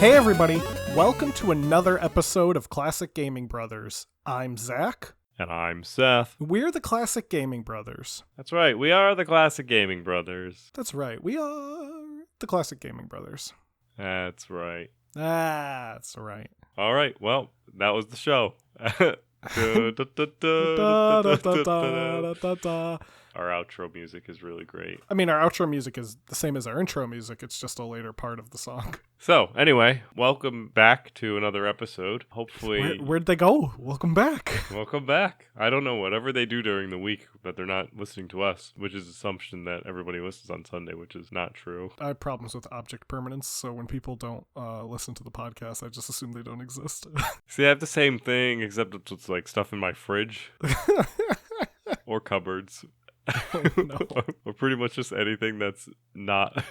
Hey everybody, welcome to another episode of Classic Gaming Brothers. I'm Zach. And I'm Seth. We're the Classic Gaming Brothers. That's right, we are the Classic Gaming Brothers. That's right, we are the Classic Gaming Brothers. That's right. That's right. All right, well, that was the show. Our outro music is really great. I mean, our outro music is the same as our intro music. It's just a later part of the song. So, anyway, welcome back to another episode. Hopefully... Where'd they go? Welcome back. Welcome back. I don't know, whatever they do during the week, but they're not listening to us, which is assumption that everybody listens on Sunday, which is not true. I have problems with object permanence, so when people don't listen to the podcast, I just assume they don't exist. See, I have the same thing, except it's like stuff in my fridge. Or cupboards. Oh, no. Or pretty much just anything that's not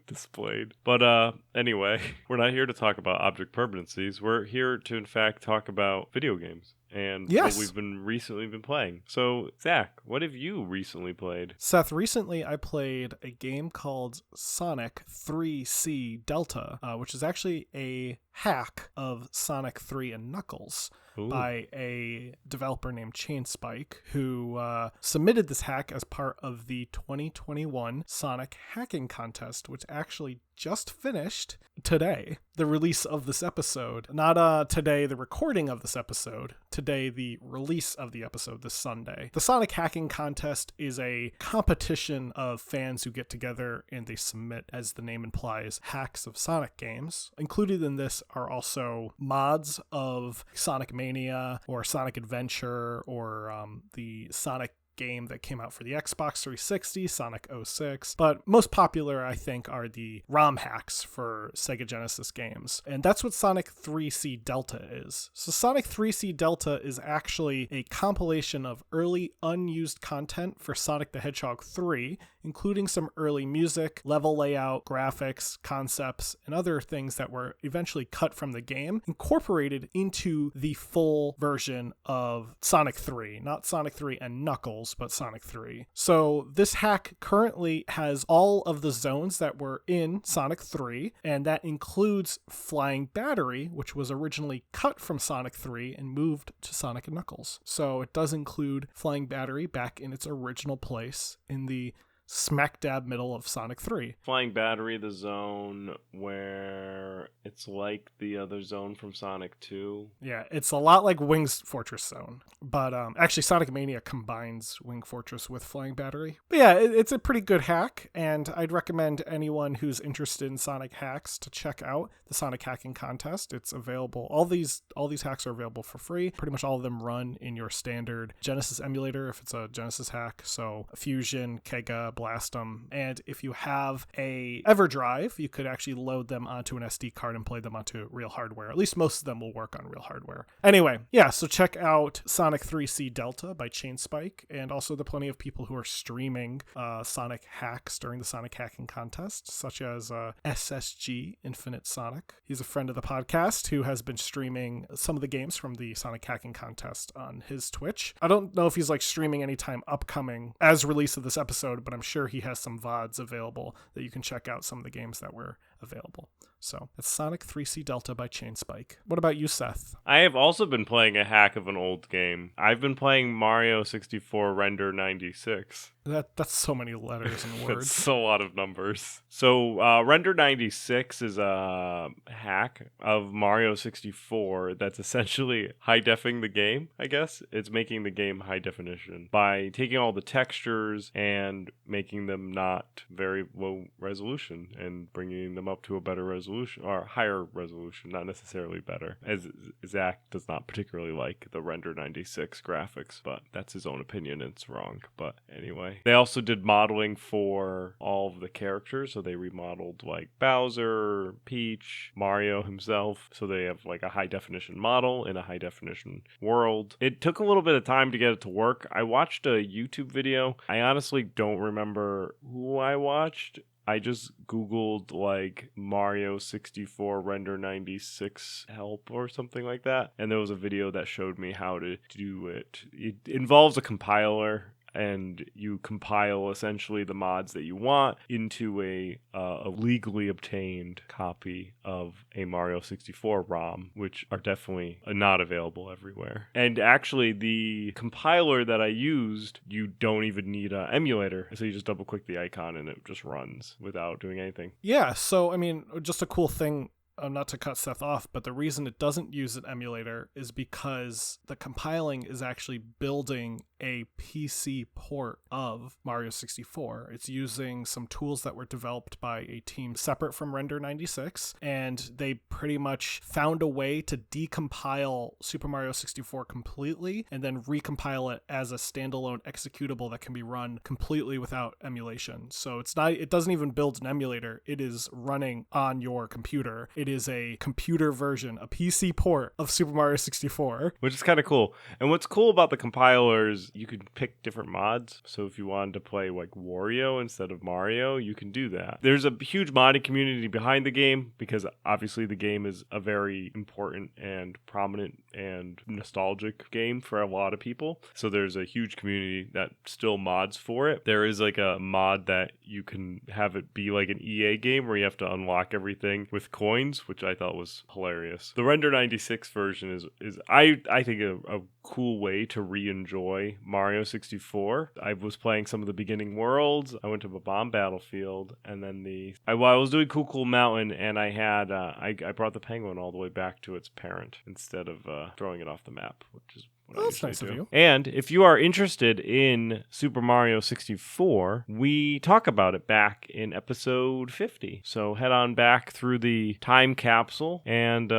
displayed. But anyway, we're not here to talk about object permanencies. We're here to, in fact, talk about video games and what we've recently been playing. So, Zach, what have you recently played? Seth, recently I played a game called Sonic 3C Delta, which is actually a hack of Sonic 3 and Knuckles. Ooh. By a developer named Chainspike, who submitted this hack as part of the 2021 Sonic Hacking Contest, which actually just finished today, the release of this episode. Not today, the recording of this episode. Today, the release of the episode this Sunday. The Sonic Hacking Contest is a competition of fans who get together and they submit, as the name implies, hacks of Sonic games. Included in this are also mods of Sonic Mania or Sonic Adventure or the Sonic game that came out for the Xbox 360, Sonic 06. But most popular, I think, are the ROM hacks for Sega Genesis games. And that's what Sonic 3C Delta is. So Sonic 3C Delta is actually a compilation of early unused content for Sonic the Hedgehog 3, including some early music, level layout, graphics, concepts, and other things that were eventually cut from the game, incorporated into the full version of Sonic 3. Not Sonic 3 and Knuckles, but Sonic 3. So this hack currently has all of the zones that were in Sonic 3, and that includes Flying Battery, which was originally cut from Sonic 3 and moved to Sonic and Knuckles. So it does include Flying Battery back in its original place in the smack dab middle of Sonic 3. Flying Battery, the zone where it's like the other zone from Sonic 2. Yeah, it's a lot like Wing's Fortress Zone. But actually, Sonic Mania combines Wing Fortress with Flying Battery. But yeah, it's a pretty good hack, and I'd recommend anyone who's interested in Sonic hacks to check out the Sonic Hacking Contest. It's available. All these hacks are available for free. Pretty much all of them run in your standard Genesis emulator if it's a Genesis hack. So Fusion, Kega, Blastum, and if you have a EverDrive, you could actually load them onto an SD card and play them onto real hardware. At least most of them will work on real hardware. Anyway, yeah, so check out Sonic 3C Delta by Chainspike, and also the plenty of people who are streaming Sonic hacks during the Sonic Hacking Contest, such as SSG Infinite Sonic. He's a friend of the podcast who has been streaming some of the games from the Sonic Hacking Contest on his Twitch. I don't know if he's like streaming anytime upcoming as release of this episode, but I'm sure he has some VODs available that you can check out some of the games that were available. So that's Sonic 3C Delta by Chainspike. What about you, Seth? I have also been playing a hack of an old game. I've been playing Mario 64 Render 96. That's so many letters and words. That's a lot of numbers. So Render 96 is a hack of Mario 64 that's essentially high-defing the game, I guess. It's making the game high definition by taking all the textures and making them not very low resolution and bringing them up to a better resolution, or higher resolution, not necessarily better, as Zach does not particularly like the Render 96 graphics, but that's his own opinion and it's wrong. But anyway, they also did modeling for all of the characters, so they remodeled like Bowser, Peach, Mario himself, so they have like a high definition model in a high definition world. It took a little bit of time to get it to work. I watched a YouTube video. I honestly don't remember who I watched. I just Googled like Mario 64 Render 96 help or something like that. And there was a video that showed me how to do it. It involves a compiler. and you compile essentially the mods that you want into a legally obtained copy of a Mario 64 ROM, which are definitely not available everywhere. And actually, the compiler that I used, you don't even need an emulator. So you just double click the icon and it just runs without doing anything. Yeah, so I mean, just a cool thing, not to cut Seth off, but the reason it doesn't use an emulator is because the compiling is actually building a PC port of Mario 64. It's using some tools that were developed by a team separate from Render 96, and they pretty much found a way to decompile Super Mario 64 completely and then recompile it as a standalone executable that can be run completely without emulation. So it doesn't even build an emulator. It is running on your computer. It is a computer version, a PC port of Super Mario 64. Which is kind of cool. And what's cool about the compilers, you can pick different mods. So if you wanted to play like Wario instead of Mario, you can do that. There's a huge modding community behind the game because obviously the game is a very important and prominent and nostalgic game for a lot of people. So there's a huge community that still mods for it. There is like a mod that you can have it be like an EA game where you have to unlock everything with coins, which I thought was hilarious. The Render 96 version is I think a cool way to re-enjoy Mario 64. I was playing some of the beginning worlds. I went to a bomb battlefield, and then I was doing Cool Mountain, and I had I brought the penguin all the way back to its parent instead of throwing it off the map, which is Well, that's nice of you. And if you are interested in Super Mario 64, we talk about it back in episode 50. So head on back through the time capsule and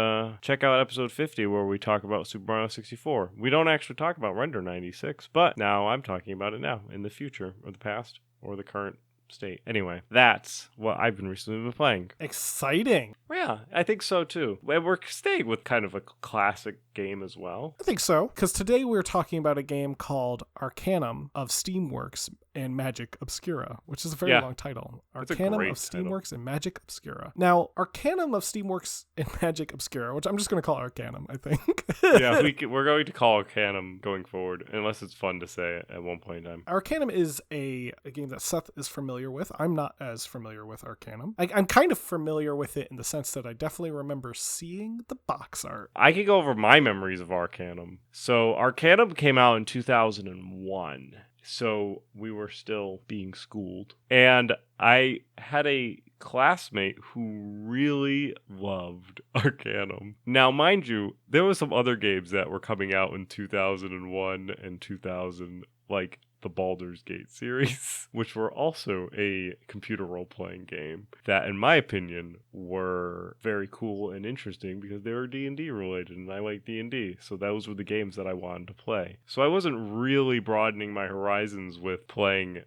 check out episode 50 where we talk about Super Mario 64. We don't actually talk about Render 96, but now I'm talking about it now in the future or the past or the current state. Anyway, that's what I've been recently been playing. Exciting. Yeah, I think so too. And we're staying with kind of a classic game as well. I think so, because today we're talking about a game called Arcanum of Steamworks and Magick Obscura, which is a very long title. Arcanum of Steamworks and Magick Obscura. Now, Arcanum of Steamworks and Magick Obscura, which I'm just going to call Arcanum, I think. Yeah, we're going to call Arcanum going forward, unless it's fun to say it at one point in time. Arcanum is a game that Seth is familiar with. I'm not as familiar with Arcanum. I'm kind of familiar with it in the sense that I definitely remember seeing the box art. I can go over my memories of Arcanum. So Arcanum came out in 2001. So we were still being schooled. And I had a classmate who really loved Arcanum. Now, mind you, there were some other games that were coming out in 2001 and 2000, like the Baldur's Gate series, which were also a computer role-playing game that, in my opinion, were very cool and interesting because they were D&D related, and I like D&D, so those were the games that I wanted to play. So I wasn't really broadening my horizons with playing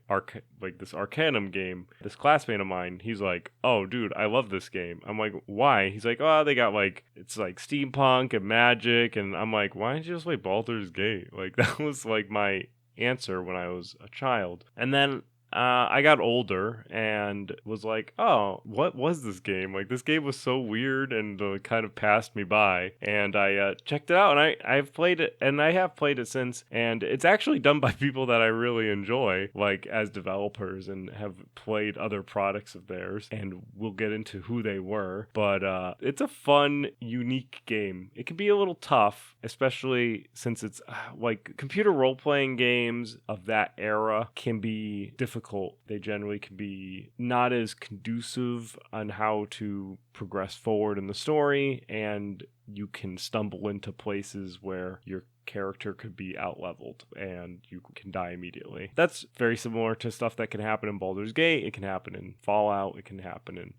this Arcanum game. This classmate of mine, he's like, "Oh, dude, I love this game." I'm like, "Why?" He's like, "Oh, they got it's like steampunk and magic," and I'm like, "Why didn't you just play Baldur's Gate?" Like, that was like my answer when I was a child. And then I got older and was like, oh, what was this game? Like, this game was so weird and kind of passed me by. And I checked it out, and I've played it, and I have played it since. And it's actually done by people that I really enjoy, like as developers, and have played other products of theirs. And we'll get into who they were. But it's a fun, unique game. It can be a little tough, especially since it's like computer role-playing games of that era can be difficult. They generally can be not as conducive on how to progress forward in the story, and you can stumble into places where your character could be out-leveled and you can die immediately. That's very similar to stuff that can happen in Baldur's Gate. It can happen in Fallout. It can happen in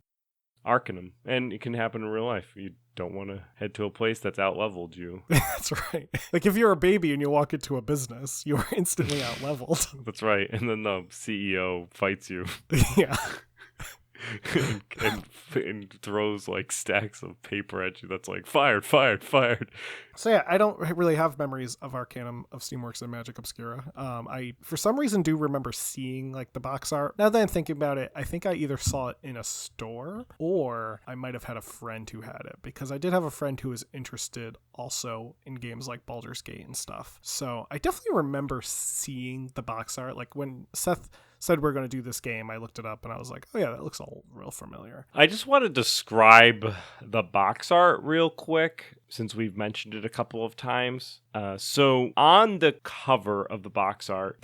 Arcanum, and it can happen in real life. You don't want to head to a place that's out-leveled you. That's right. Like, if you're a baby and you walk into a business, you are instantly out-leveled. That's right. And then the CEO fights you. Yeah. and throws like stacks of paper at you that's like fired, fired, fired. So yeah, I don't really have memories of Arcanum of Steamworks and Magick Obscura. I for some reason do remember seeing like the box art. Now that I'm thinking about it, I think I either saw it in a store or I might have had a friend who had it, because I did have a friend who was interested also in games like Baldur's Gate and stuff. So I definitely remember seeing the box art. Like when Seth said we're going to do this game, I looked it up and I was like, oh yeah, that looks all real familiar. I just want to describe the box art real quick, since we've mentioned it a couple of times. So on the cover of the box art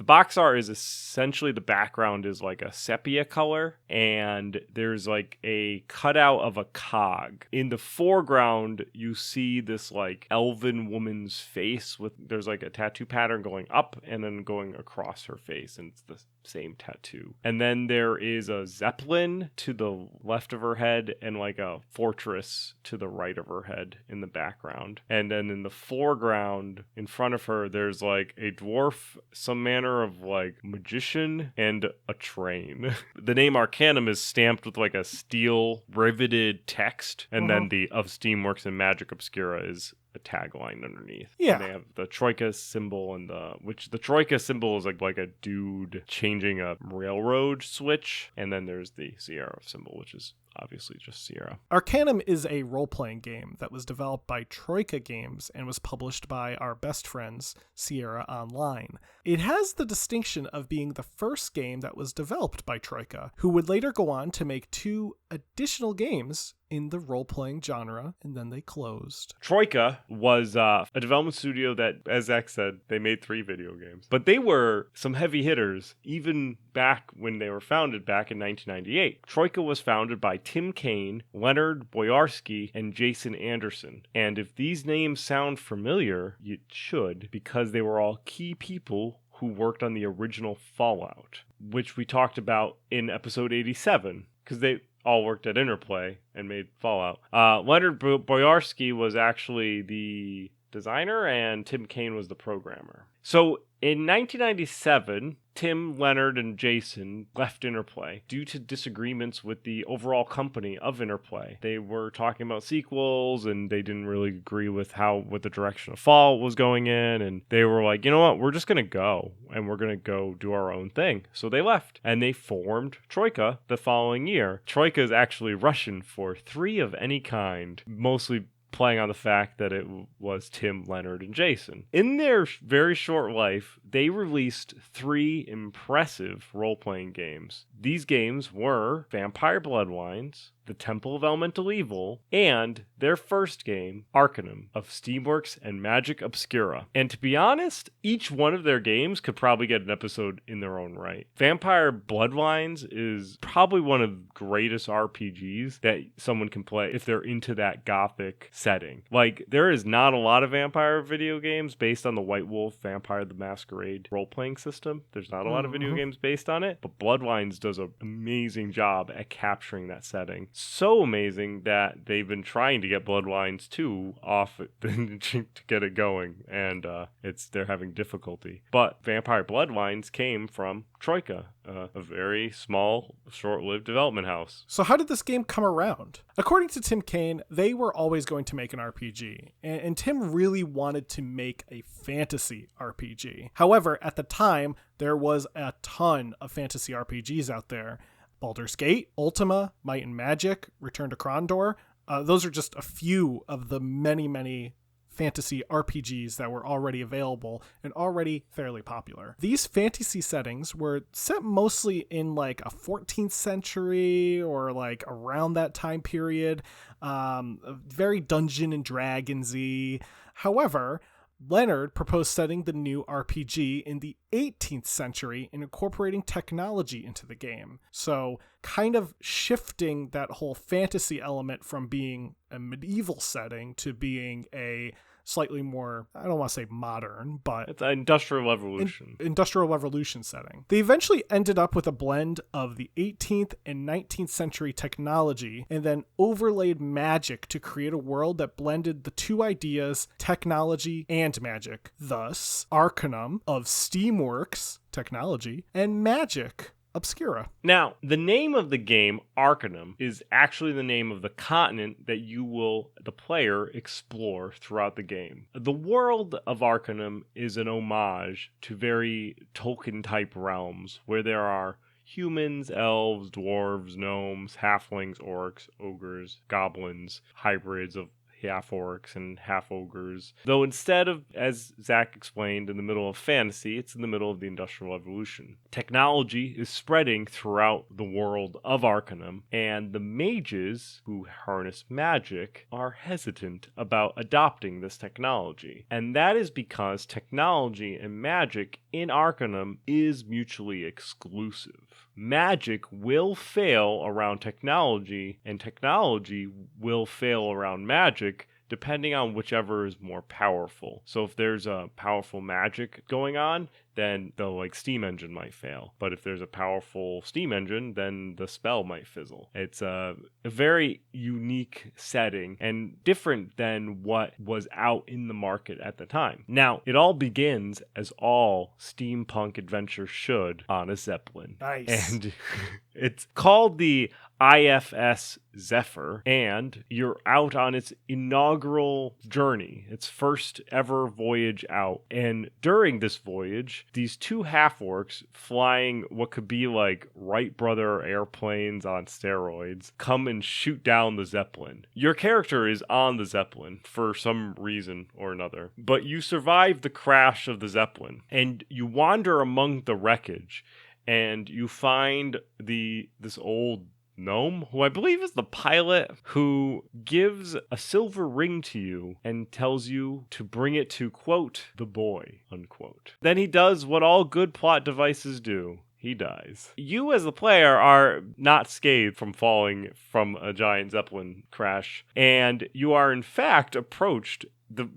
is essentially, the background is like a sepia color, and there's like a cutout of a cog. In the foreground, you see this like elven woman's face there's like a tattoo pattern going up and then going across her face, and it's the same tattoo. And then there is a zeppelin to the left of her head and like a fortress to the right of her head in the background. And then in the foreground, in front of her, there's like a dwarf, some manner of like magician, and a train. The name Arcanum is stamped with like a steel riveted text, and then the of Steamworks and Magick Obscura is a tagline underneath. Yeah. And they have the troika symbol, and the troika symbol is like a dude changing a railroad switch, and then there's the Sierra symbol, which is obviously just Sierra. Arcanum is a role-playing game that was developed by Troika Games and was published by our best friends, Sierra Online. It has the distinction of being the first game that was developed by Troika, who would later go on to make 2 additional games in the role-playing genre, and then they closed. Troika was a development studio that, as Zach said, they made 3 video games. But they were some heavy hitters, even back when they were founded back in 1998. Troika was founded by Tim Kaine, Leonard Boyarsky, and Jason Anderson. And if these names sound familiar, it should, because they were all key people who worked on the original Fallout, which we talked about in episode 87, because they all worked at Interplay and made Fallout. Leonard Boyarsky was actually the designer, and Tim Kaine was the programmer. So in 1997, Tim, Leonard, and Jason left Interplay due to disagreements with the overall company of Interplay. They were talking about sequels, and they didn't really agree with what the direction of Fallout was going in, and they were like, you know what, we're just going to go, and we're going to go do our own thing. So they left, and they formed Troika the following year. Troika is actually Russian for 3 of any kind, mostly playing on the fact that it was Tim, Leonard, and Jason. In their very short life, they released 3 impressive role-playing games. These games were Vampire Bloodwines, The Temple of Elemental Evil, and their first game, Arcanum, of Steamworks and Magick Obscura. And to be honest, each one of their games could probably get an episode in their own right. Vampire Bloodwines is probably one of the greatest RPGs that someone can play if they're into that gothic setting. Like, there is not a lot of vampire video games based on the White Wolf Vampire the Masquerade role-playing system. There's not a lot of video games based on it, but Bloodwines does an amazing job at capturing that setting. So amazing that they've been trying to get Bloodwines 2 off to get it going, and they're having difficulty. But Vampire Bloodwines came from Troika, a very small, short-lived development house. So how did this game come around? According to Tim Kaine, they were always going to make an RPG, and Tim really wanted to make a fantasy RPG. However, at the time, there was a ton of fantasy RPGs out there. Baldur's Gate, Ultima, Might and Magic, Return to Krondor. Those are just a few of the many, many fantasy RPGs that were already available and already fairly popular. These fantasy settings were set mostly in like a 14th century or like around that time period, very Dungeon and Dragons-y. However, Leonard proposed setting the new RPG in the 18th century and incorporating technology into the game. So kind of shifting that whole fantasy element from being a medieval setting to being a slightly more, I don't want to say modern, but it's an industrial revolution. Industrial revolution setting. They eventually ended up with a blend of the 18th and 19th century technology and then overlaid magic to create a world that blended the 2 ideas, technology and magic. Thus, Arcanum of Steamworks technology and Magick Obscura. Now, the name of the game, Arcanum, is actually the name of the continent that the player, explore throughout the game. The world of Arcanum is an homage to very Tolkien-type realms, where there are humans, elves, dwarves, gnomes, halflings, orcs, ogres, goblins, hybrids of half-orcs and half-ogres. Though instead of, as Zach explained, in the middle of fantasy, it's in the middle of the Industrial Revolution. Technology is spreading throughout the world of Arcanum, and the mages who harness magic are hesitant about adopting this technology. And that is because technology and magic in Arcanum is mutually exclusive. Magic will fail around technology, and technology will fail around magic, depending on whichever is more powerful. So if there's a powerful magic going on, then the steam engine might fail. But if there's a powerful steam engine, then the spell might fizzle. It's a very unique setting and different than what was out in the market at the time. Now, it all begins, as all steampunk adventures should, on a Zeppelin. Nice. And it's called the IFS Zephyr, and you're out on its inaugural journey, its first ever voyage out. And during this voyage, these two half-orcs flying what could be like Wright brother airplanes on steroids come and shoot down the Zeppelin. Your character is on the Zeppelin for some reason or another, but you survive the crash of the Zeppelin, and you wander among the wreckage, and you find this old gnome, who I believe is the pilot, who gives a silver ring to you and tells you to bring it to, quote, the boy, unquote. Then he does what all good plot devices do. He dies. You as the player are not scathed from falling from a giant Zeppelin crash, and you are in fact approached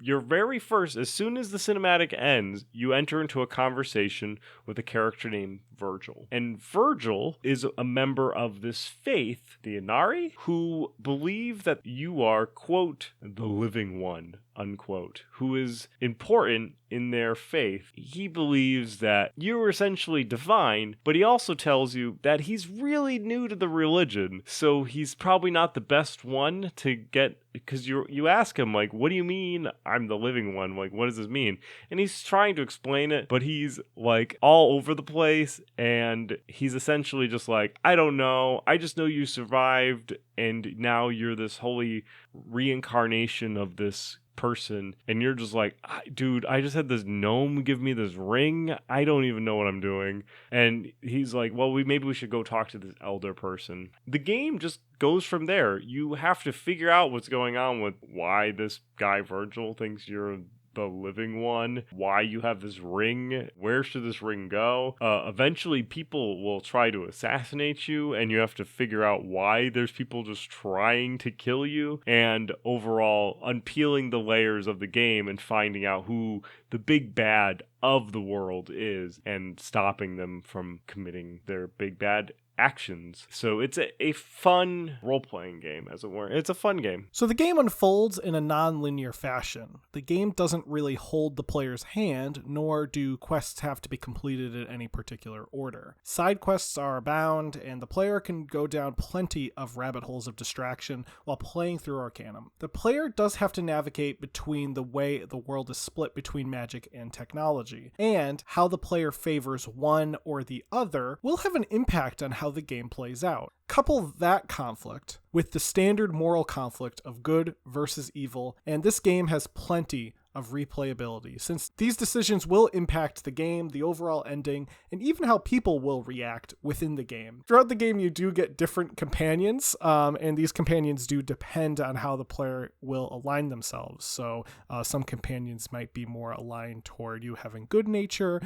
your very first, as soon as the cinematic ends, you enter into a conversation with a character named Virgil. And Virgil is a member of this faith, the Inari, who believe that you are, quote, the living one, unquote, who is important in their faith. He believes that you're essentially divine, but he also tells you that he's really new to the religion, so he's probably not the best one to get, because you ask him, like, what do you mean I'm the living one? Like, what does this mean? And he's trying to explain it, but he's like all over the place, and he's essentially just like, I don't know, I just know you survived, and now you're this holy reincarnation of this person, and you're just like, dude, I just had this gnome give me this ring, I don't even know what I'm doing. And he's like, well, maybe we should go talk to this elder person. The game just goes from there. You have to figure out what's going on with why this guy Virgil thinks you're the living one, why you have this ring, where should this ring go. Eventually people will try to assassinate you, and you have to figure out why there's people just trying to kill you, and overall unpeeling the layers of the game and finding out who the big bad of the world is and stopping them from committing their big bad actions. So it's a fun role-playing game, as it were. It's a fun game. So the game unfolds in a non-linear fashion. The game doesn't really hold the player's hand, nor do quests have to be completed in any particular order. Side quests are abound, and the player can go down plenty of rabbit holes of distraction while playing through Arcanum. The player does have to navigate between the way the world is split between magic and technology, and how the player favors one or the other will have an impact on how the game plays out. Couple that conflict with the standard moral conflict of good versus evil, and this game has plenty of replayability, since these decisions will impact the game, the overall ending, and even how people will react within the game. Throughout the game, you do get different companions, and these companions do depend on how the player will align themselves. So some companions might be more aligned toward you having good nature,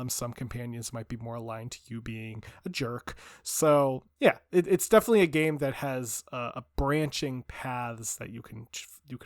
some companions might be more aligned to you being a jerk. So yeah, it's definitely a game that has a branching paths that you can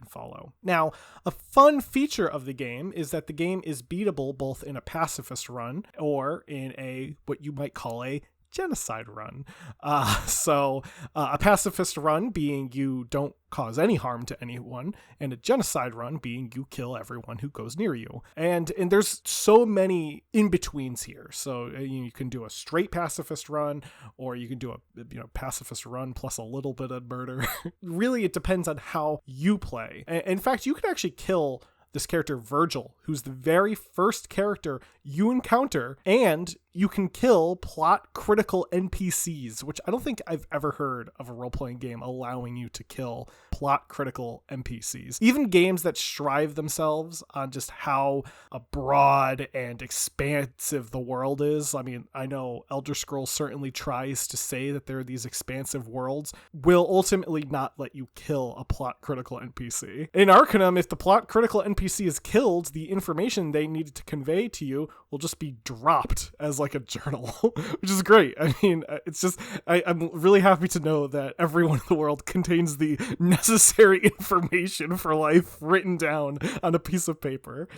follow. Now, a fun feature of the game is that the game is beatable both in a pacifist run or in what you might call a genocide run. A pacifist run being you don't cause any harm to anyone, and a genocide run being you kill everyone who goes near you. And there's so many in-betweens here. So you can do a straight pacifist run, or you can do a pacifist run plus a little bit of murder. Really, it depends on how you play. In fact, you can actually kill this character Virgil, who's the very first character you encounter, and you can kill plot critical NPCs, which I don't think I've ever heard of a role-playing game allowing you to kill plot critical NPCs. Even games that strive themselves on just how broad and expansive the world is. I mean, I know Elder Scrolls certainly tries to say that there are these expansive worlds, will ultimately not let you kill a plot critical NPC. In Arcanum, if the plot critical NPC is killed, the information they needed to convey to you will just be dropped as like a journal, which is great. I mean, it's just, I'm really happy to know that everyone in the world contains the necessary information for life written down on a piece of paper.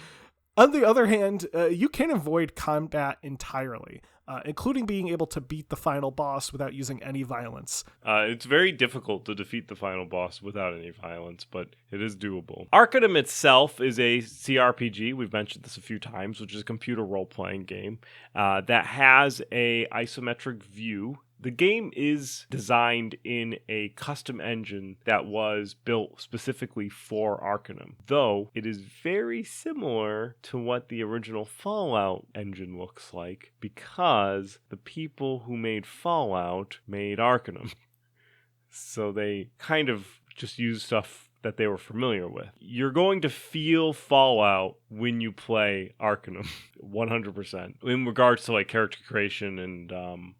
On the other hand, you can avoid combat entirely, including being able to beat the final boss without using any violence. It's very difficult to defeat the final boss without any violence, but it is doable. Arcanum itself is a CRPG, we've mentioned this a few times, which is a computer role-playing game that has a isometric view. The game is designed in a custom engine that was built specifically for Arcanum, though it is very similar to what the original Fallout engine looks like because the people who made Fallout made Arcanum. So they kind of just used stuff that they were familiar with. You're going to feel Fallout when you play Arcanum, 100%. In regards to like character creation and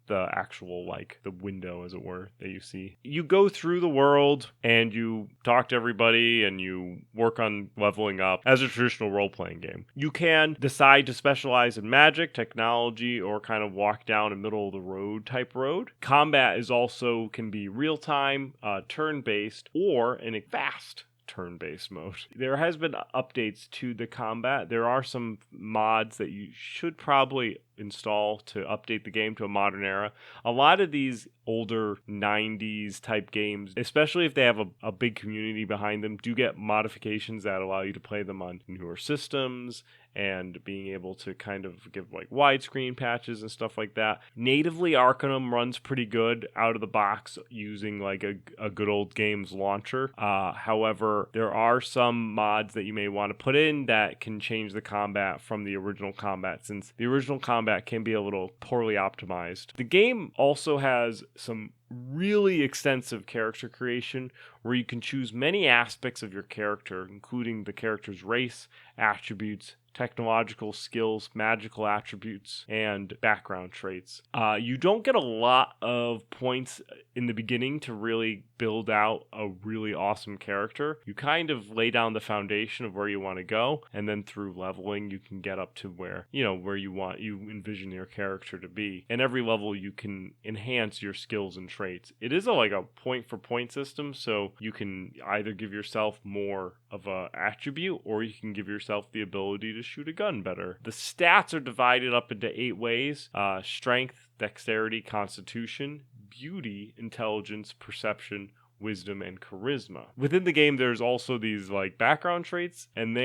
the actual like the window, as it were, that you see. You go through the world and you talk to everybody and you work on leveling up as a traditional role-playing game. You can decide to specialize in magic, technology, or kind of walk down a middle of the road type road. Combat is also can be real-time, turn-based, or in a fast turn-based mode. There has been updates to the combat. There are some mods that you should probably install to update the game to a modern era. A lot of these older 90s type games, especially if they have a big community behind them, do get modifications that allow you to play them on newer systems and being able to kind of give like widescreen patches and stuff like that. Natively, Arcanum runs pretty good out of the box using like a good old games launcher. However, there are some mods that you may want to put in that can change the combat from the original combat, since the original combat can be a little poorly optimized. The game also has some really extensive character creation where you can choose many aspects of your character, including the character's race, attributes, technological skills, magical attributes, and background traits. You don't get a lot of points in the beginning to really build out a really awesome character. You kind of lay down the foundation of where you want to go, and then through leveling, you can get up to where you envision your character to be. And every level, you can enhance your skills and traits. It is like a point-for-point system, so you can either give yourself more of a attribute, or you can give yourself the ability to shoot a gun better. The stats are divided up into 8 ways: strength, dexterity, constitution, beauty, intelligence, perception, wisdom, and charisma. Within the game, there's also these like background traits, and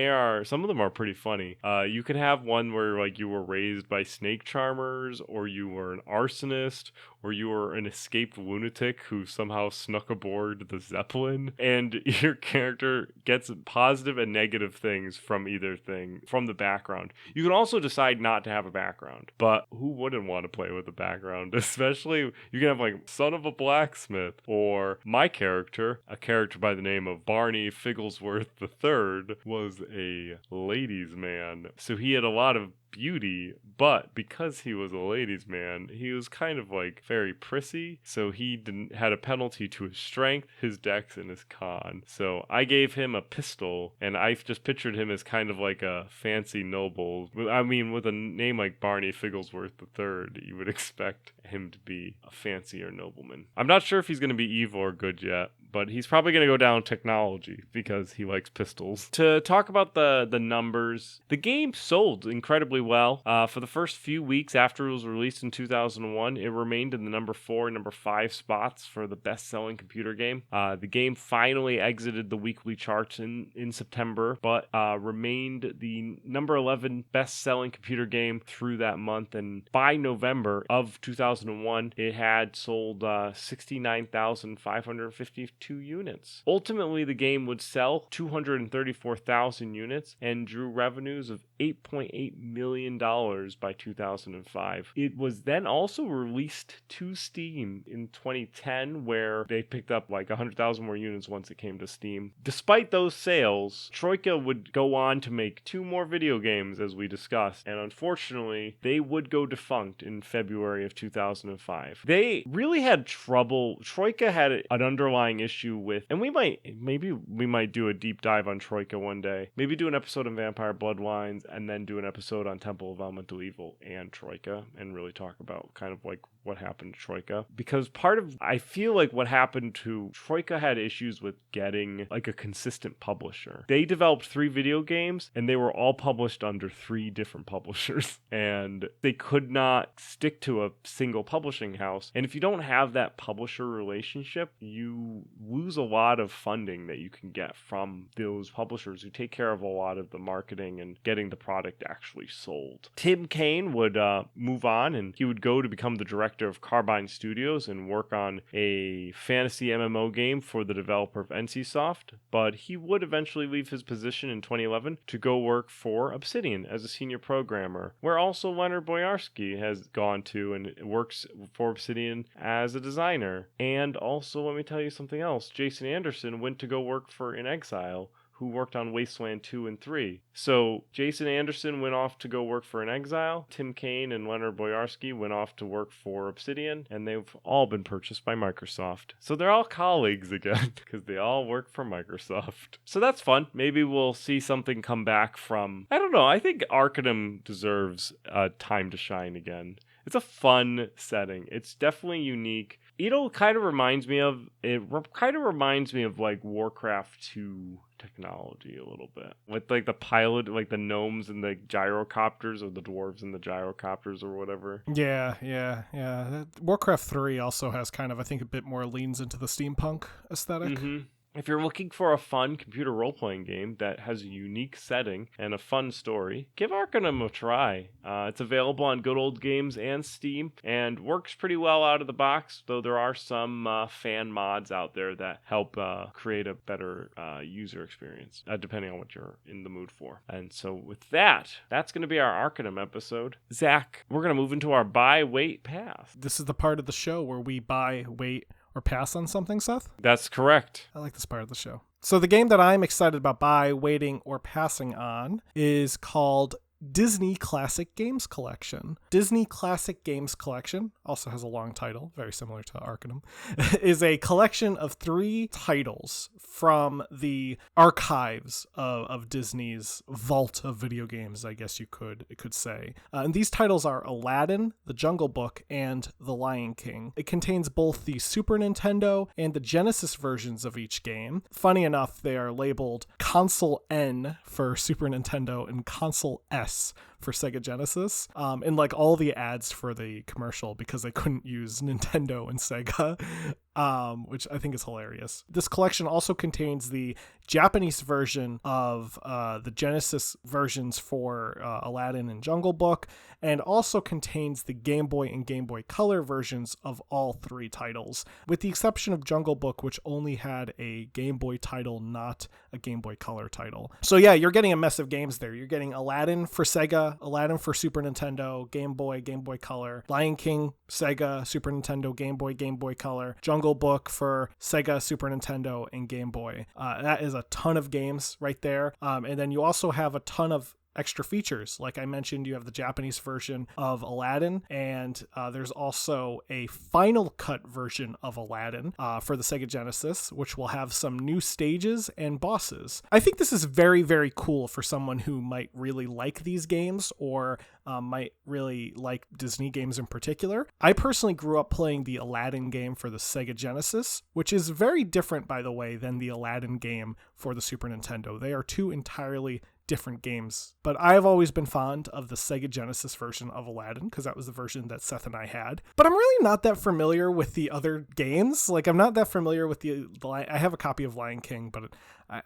some of them are pretty funny. You can have one where like you were raised by snake charmers, or you were an arsonist, or you were an escaped lunatic who somehow snuck aboard the Zeppelin, and your character gets positive and negative things from either thing, from the background. You can also decide not to have a background, but who wouldn't want to play with a background? Especially, you can have like son of a blacksmith, or my character, a character by the name of Barney Figglesworth III, was a ladies' man. So he had a lot of beauty, but because he was a ladies' man, he was kind of like very prissy, so he had a penalty to his strength, his dex, and his con. So I gave him a pistol, and I just pictured him as kind of like a fancy noble. I mean, with a name like Barney Figglesworth III, you would expect him to be a fancier nobleman. I'm not sure if he's going to be evil or good yet, but he's probably going to go down technology because he likes pistols. To talk about the numbers, the game sold incredibly well. For the first few weeks after it was released in 2001, it remained in the number 4 and number 5 spots for the best-selling computer game. The game finally exited the weekly charts in September, but remained the number 11 best-selling computer game through that month. And by November of 2001, it had sold 69,552 units. Ultimately, the game would sell 234,000 units and drew revenues of $8.8 million by 2005. It was then also released to Steam in 2010, where they picked up like 100,000 more units once it came to Steam. Despite those sales, Troika would go on to make 2 more video games, as we discussed, and unfortunately, they would go defunct in February of 2005. They really had trouble. Troika had an underlying issue with, and we might do a deep dive on Troika one day. Maybe do an episode on Vampire Bloodlines, and then do an episode on Temple of Elemental Evil and Troika, and really talk about kind of like what happened to Troika. Because I feel like what happened to Troika had issues with getting like a consistent publisher. They developed 3 video games, and they were all published under 3 different publishers, and they could not stick to a single publishing house. And if you don't have that publisher relationship, you lose a lot of funding that you can get from those publishers who take care of a lot of the marketing and getting the product actually sold. Tim Kaine would move on, and he would go to become the director of Carbine Studios and work on a fantasy MMO game for the developer of NCSoft, but he would eventually leave his position in 2011 to go work for Obsidian as a senior programmer, where also Leonard Boyarsky has gone to and works for Obsidian as a designer. And also, let me tell you something else, Jason Anderson went to go work for In Exile, who worked on Wasteland 2 and 3. So Jason Anderson went off to go work for In Exile, Tim Kaine and Leonard Boyarsky went off to work for Obsidian, and they've all been purchased by Microsoft. So they're all colleagues again, because they all work for Microsoft. So that's fun. Maybe we'll see something come back from, I don't know, I think Arcanum deserves time to shine again. It's a fun setting. It's definitely unique. It kind of reminds me of like Warcraft 2 technology a little bit. With like the pilot, like the gnomes and the gyrocopters, or the dwarves and the gyrocopters or whatever. Yeah. Warcraft 3 also has kind of, I think, a bit more leans into the steampunk aesthetic. Mm-hmm. If you're looking for a fun computer role-playing game that has a unique setting and a fun story, give Arcanum a try. It's available on Good Old Games and Steam, and works pretty well out of the box, though there are some fan mods out there that help create a better user experience, depending on what you're in the mood for. And so with that's going to be our Arcanum episode. Zach, we're going to move into our buy, wait, pass. This is the part of the show where we buy, wait, or pass on something, Seth? That's correct. I like this part of the show. So the game that I'm excited about waiting, or passing on is called Disney Classic Games Collection. Disney Classic Games Collection, also has a long title, very similar to Arcanum, is a collection of 3 titles from the archives of Disney's vault of video games, I guess you could say. And these titles are Aladdin, The Jungle Book, and The Lion King. It contains both the Super Nintendo and the Genesis versions of each game. Funny enough, they are labeled Console N for Super Nintendo and Console S for Sega Genesis, in like all the ads for the commercial, because they couldn't use Nintendo and Sega, which I think is hilarious. This collection also contains the Japanese version of the Genesis versions for Aladdin and Jungle Book, and also contains the Game Boy and Game Boy Color versions of all 3 titles, with the exception of Jungle Book, which only had a Game Boy title, not a Game Boy Color title. So yeah, you're getting a mess of games there. You're getting Aladdin for Sega, Aladdin for Super Nintendo, Game Boy Color, Lion King, Sega, Super Nintendo, Game Boy Color, Jungle Book for Sega, Super Nintendo, and Game Boy. That is a ton of games right there. And then you also have a ton of extra features. Like I mentioned, you have the Japanese version of Aladdin, and there's also a Final Cut version of Aladdin for the Sega Genesis, which will have some new stages and bosses. I think this is very, very cool for someone who might really like these games or might really like Disney games in particular. I personally grew up playing the Aladdin game for the Sega Genesis, which is very different, by the way, than the Aladdin game for the Super Nintendo. They are two entirely different games, but I've always been fond of the Sega Genesis version of Aladdin because that was the version that Seth and I had. But I'm really not that familiar with the other games. Like, I'm not that familiar with I have a copy of Lion King, but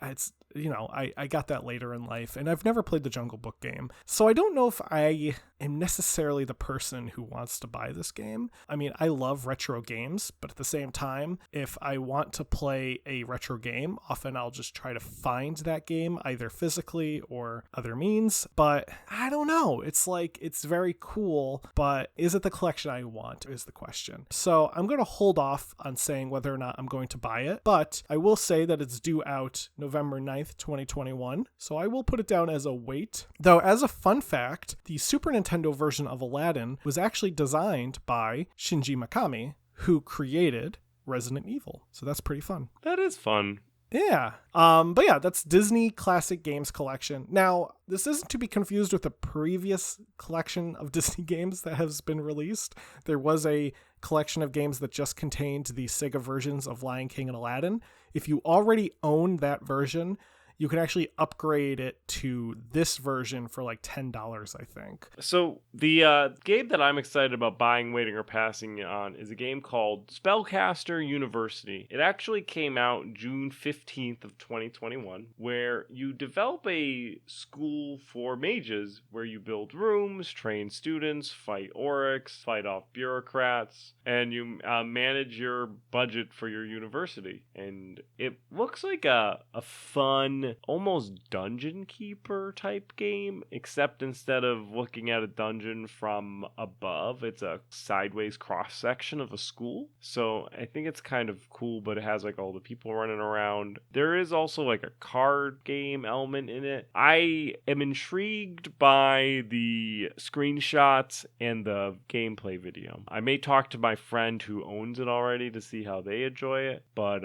it's, you know, I got that later in life, and I've never played the Jungle Book game. So I don't know if I am necessarily the person who wants to buy this game. I mean, I love retro games, but at the same time, if I want to play a retro game, often I'll just try to find that game either physically or other means. But I don't know. It's like, it's very cool, but is it the collection I want is the question. So I'm going to hold off on saying whether or not I'm going to buy it, but I will say that it's due out November 9th, 2021. So I will put it down as a wait. Though, as a fun fact, the Super Nintendo version of Aladdin was actually designed by Shinji Mikami, who created Resident Evil. So that's pretty fun. That is fun. Yeah. But yeah, that's Disney Classic Games Collection. Now, this isn't to be confused with the previous collection of Disney games that has been released. There was a collection of games that just contained the Sega versions of Lion King and Aladdin. If you already own that version, you can actually upgrade it to this version for like $10, I think. So the game that I'm excited about buying, waiting, or passing on is a game called Spellcaster University. It actually came out June 15th of 2021, where you develop a school for mages where you build rooms, train students, fight orcs, fight off bureaucrats, and you manage your budget for your university. And it looks like a fun, almost dungeon keeper type game, except instead of looking at a dungeon from above, it's a sideways cross section of a school. So I think it's kind of cool, but it has like all the people running around. There is also like a card game element in it. I am intrigued by the screenshots and the gameplay video. I may talk to my friend who owns it already to see how they enjoy it, but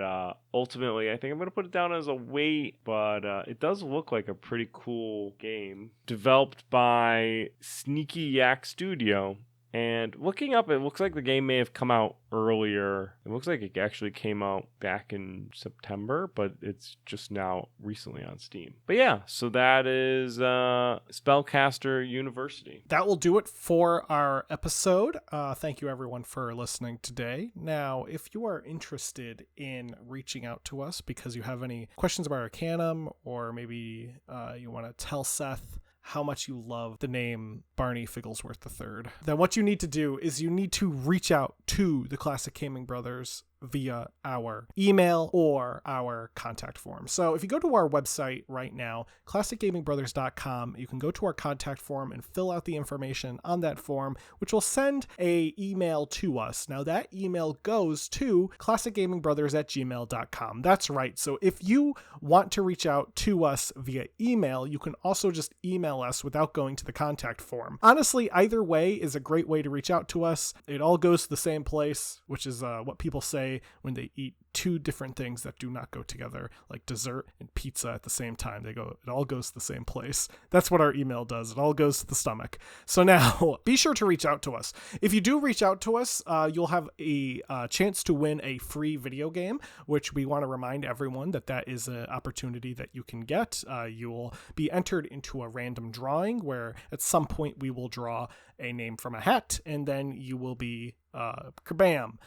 ultimately I think I'm going to put it down as a wait, but it does look like a pretty cool game. Developed by Sneaky Yak Studio. And looking up, it looks like the game may have come out earlier. It looks like it actually came out back in September, but it's just now recently on Steam. But yeah, so that is Spellcaster University. That will do it for our episode. Thank you, everyone, for listening today. Now, if you are interested in reaching out to us because you have any questions about Arcanum, or maybe you want to tell Seth how much you love the name Barney Figglesworth III, then what you need to do is you need to reach out to the Classic Gaming Brothers via our email or our contact form. So if you go to our website right now, classicgamingbrothers.com, you can go to our contact form and fill out the information on that form, which will send a email to us. Now that email goes to classicgamingbrothers@gmail.com. That's right. So if you want to reach out to us via email, you can also just email us without going to the contact form. Honestly, either way is a great way to reach out to us. It all goes to the same place, which is what people say when they eat two different things that do not go together, like dessert and pizza at the same time. It all goes to the same place. That's what our email does. It all goes to the stomach. So now be sure to reach out to us. If you do reach out to us, you'll have a chance to win a free video game, which we want to remind everyone that is an opportunity that you can get. You will be entered into a random drawing where at some point we will draw a name from a hat, and then you will be kabam,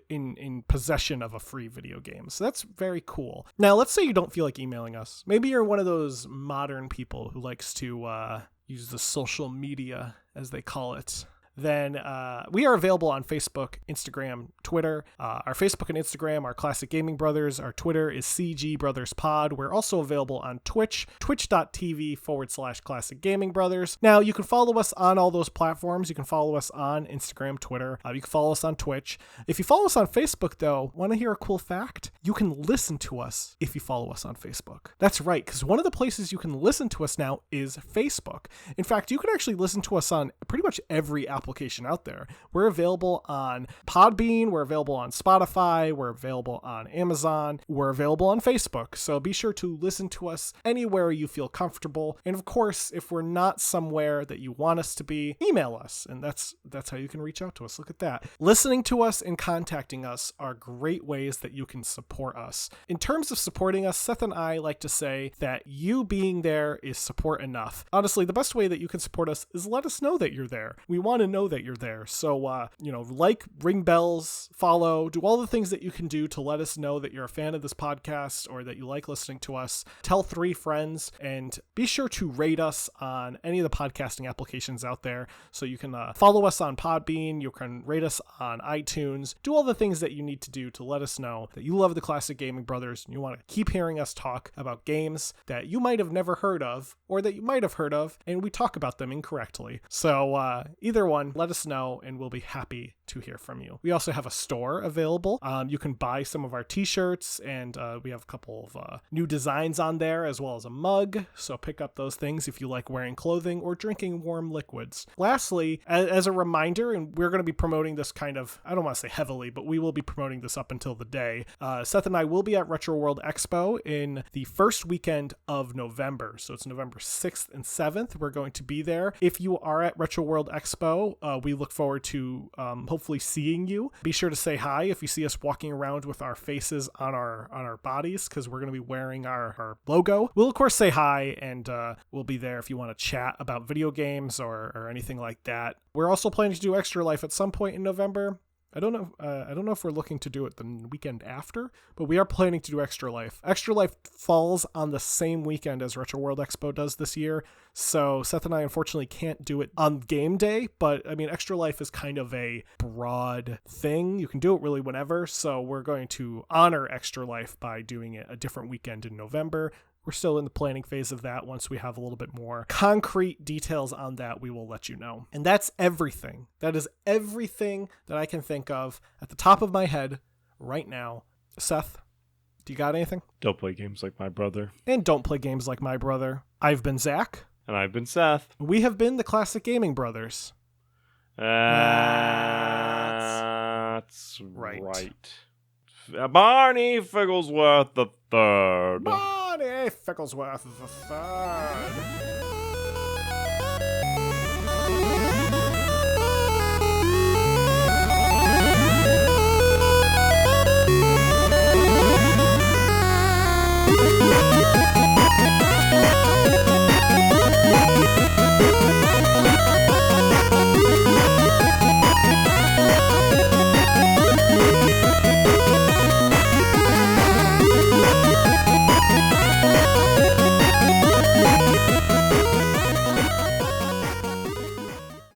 in possession of a free video game. So that's very cool. Now, let's say you don't feel like emailing us. Maybe you're one of those modern people who likes to use the social media, as they call it. then we are available on Facebook, Instagram, Twitter. Our Facebook and Instagram are Classic Gaming Brothers. Our Twitter is CG Brothers Pod. We're also available on Twitch, twitch.tv/Classic Gaming Brothers. Now, you can follow us on all those platforms. You can follow us on Instagram, Twitter. You can follow us on Twitch. If you follow us on Facebook, though, want to hear a cool fact? You can listen to us if you follow us on Facebook. That's right, because one of the places you can listen to us now is Facebook. In fact, you can actually listen to us on pretty much every application out there. We're available on Podbean. We're available on Spotify. We're available on Amazon. We're available on Facebook. So be sure to listen to us anywhere you feel comfortable. And of course, if we're not somewhere that you want us to be, email us. And that's how you can reach out to us. Look at that. Listening to us and contacting us are great ways that you can support us. In terms of supporting us, Seth and I like to say that you being there is support enough. Honestly, the best way that you can support us is let us know that you're there. We want to know that you're there. So, like, ring bells, follow, do all the things that you can do to let us know that you're a fan of this podcast or that you like listening to us. Tell 3 friends, and be sure to rate us on any of the podcasting applications out there. So you can follow us on Podbean, you can rate us on iTunes, do all the things that you need to do to let us know that you love the Classic Gaming Brothers and you want to keep hearing us talk about games that you might have never heard of or that you might have heard of, and we talk about them incorrectly. So either one, let us know and we'll be happy to hear from you. We also have a store available. You can buy some of our t-shirts, and we have a couple of new designs on there, as well as a mug. So pick up those things if you like wearing clothing or drinking warm liquids. Lastly, as a reminder, and we're going to be promoting this kind of, I don't want to say heavily, but we will be promoting this up until the day. Seth and I will be at Retro World Expo in the first weekend of November. So it's November 6th and 7th. We're going to be there. If you are at Retro World Expo, we look forward to hopefully seeing you. Be sure to say hi if you see us walking around with our faces on our bodies, because we're going to be wearing our logo. We'll of course say hi, and we'll be there if you want to chat about video games or anything like that. We're also planning to do Extra Life at some point in November. I don't know if we're looking to do it the weekend after, but we are planning to do Extra Life. Extra Life falls on the same weekend as Retro World Expo does this year, so Seth and I unfortunately can't do it on game day, but I mean, Extra Life is kind of a broad thing. You can do it really whenever, so we're going to honor Extra Life by doing it a different weekend in November. We're still in the planning phase of that. Once we have a little bit more concrete details on that, we will let you know. And that's everything. That is everything that I can think of at the top of my head right now. Seth, do you got anything? Don't play games like my brother. And don't play games like my brother. I've been Zach. And I've been Seth. We have been the Classic Gaming Brothers. That's right. Barney Figglesworth the Third. Barney Figglesworth the Third.